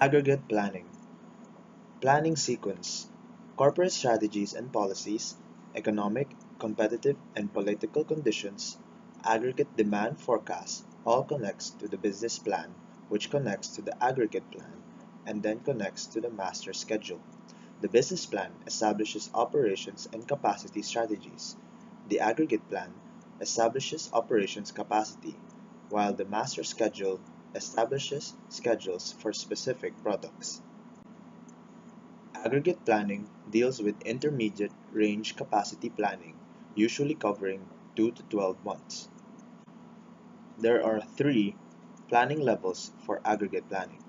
Aggregate planning. Planning sequence. Corporate strategies and policies, economic, competitive, and political conditions, aggregate demand forecast all connects to the business plan, which connects to the aggregate plan, and then connects to the master schedule. The business plan establishes operations and capacity strategies. The aggregate plan establishes operations capacity, while the master schedule establishes schedules for specific products. Aggregate planning deals with intermediate range capacity planning, usually covering 2 to 12 months. There are three planning levels for aggregate planning: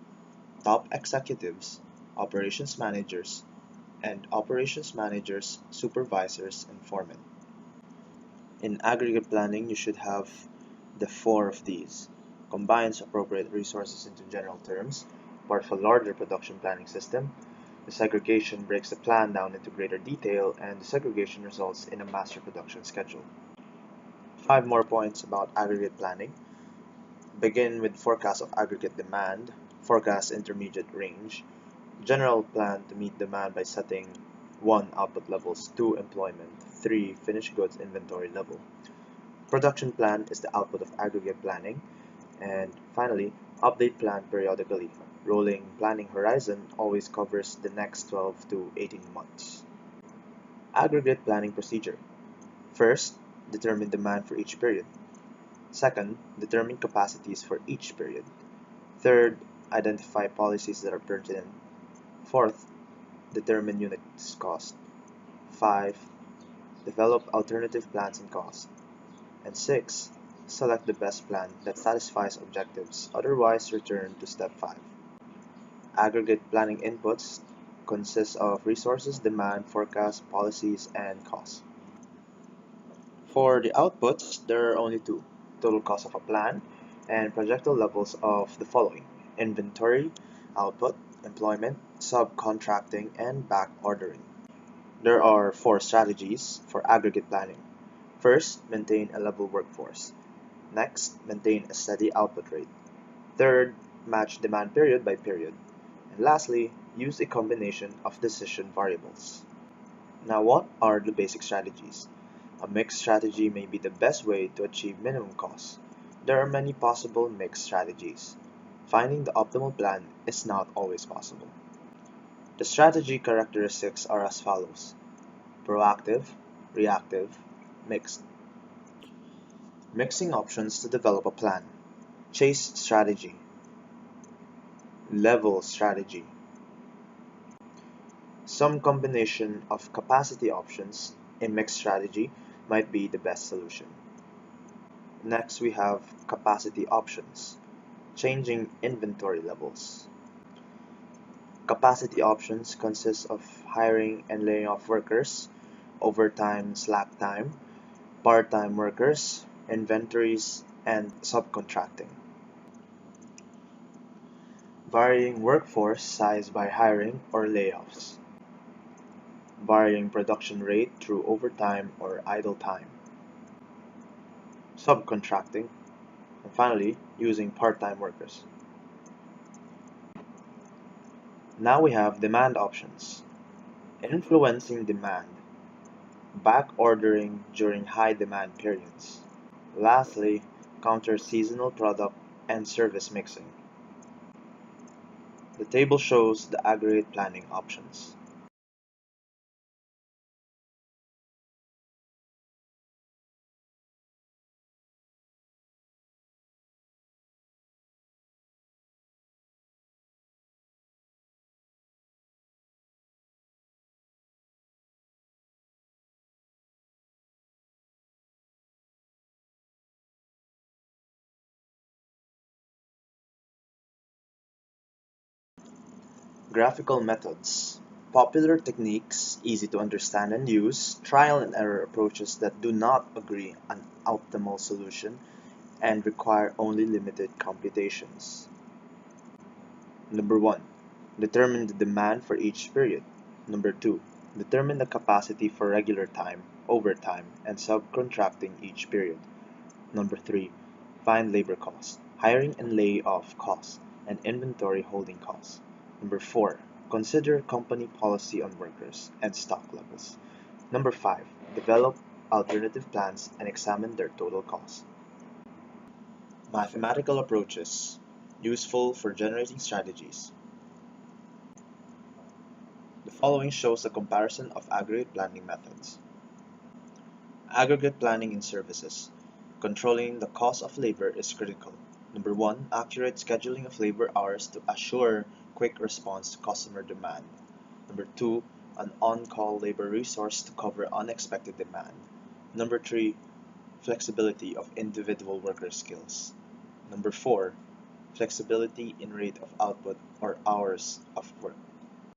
top executives, operations managers, and operations managers, supervisors, and foremen. In aggregate planning, you should have the four of these: combines appropriate resources into general terms, part of a larger production planning system. The segregation breaks the plan down into greater detail, and the segregation results in a master production schedule. Five more points about aggregate planning. Begin with forecast of aggregate demand, forecast intermediate range, general plan to meet demand by setting 1. Output levels, 2. Employment, 3. Finished goods inventory level. Production plan is the output of aggregate planning. And finally, update plan periodically. Rolling planning horizon always covers the next 12 to 18 months. Aggregate planning procedure. First, determine demand for each period. Second, determine capacities for each period. Third, identify policies that are pertinent. Fourth, determine units cost. 5. Develop alternative plans and costs. And 6. Select the best plan that satisfies objectives, otherwise return to step 5. Aggregate planning inputs consist of resources, demand, forecast, policies, and costs. For the outputs, there are only two: total cost of a plan and projectile levels of the following: inventory, output, employment, subcontracting, and back ordering. There are four strategies for aggregate planning. First, maintain a level workforce. Next, maintain a steady output rate. Third, match demand period by period. And lastly, use a combination of decision variables. Now, what are the basic strategies? A mixed strategy may be the best way to achieve minimum costs. There are many possible mixed strategies. Finding the optimal plan is not always possible. The strategy characteristics are as follows: proactive, reactive, mixed. Mixing options to develop a plan. Chase strategy. Level strategy. Some combination of capacity options in mixed strategy might be the best solution. Next, we have capacity options. Changing inventory levels. Capacity options consist of hiring and laying off workers, overtime, slack time, part-time workers, inventories, and subcontracting. Varying workforce size by hiring or layoffs. Varying production rate through overtime or idle time. Subcontracting. And finally, using part-time workers. Now we have demand options. Influencing demand. Back ordering during high demand periods. Lastly, counter seasonal product and service mixing. The table shows the aggregate planning options. Graphical methods. Popular techniques, easy to understand and use, trial and error approaches that do not agree on optimal solution and require only limited computations. Number 1. Determine the demand for each period. Number 2. Determine the capacity for regular time, overtime, and subcontracting each period. Number 3. Find labor costs, hiring and layoff costs, and inventory holding costs. Number 4. Consider company policy on workers and stock levels. Number 5. Develop alternative plans and examine their total cost. Mathematical approaches useful for generating strategies. The following shows a comparison of aggregate planning methods. Aggregate planning in services. Controlling the cost of labor is critical. Number 1. Accurate scheduling of labor hours to assure quick response to customer demand. Number 2. An on-call labor resource to cover unexpected demand. Number 3. Flexibility of individual worker skills. Number 4. Flexibility in rate of output or hours of work.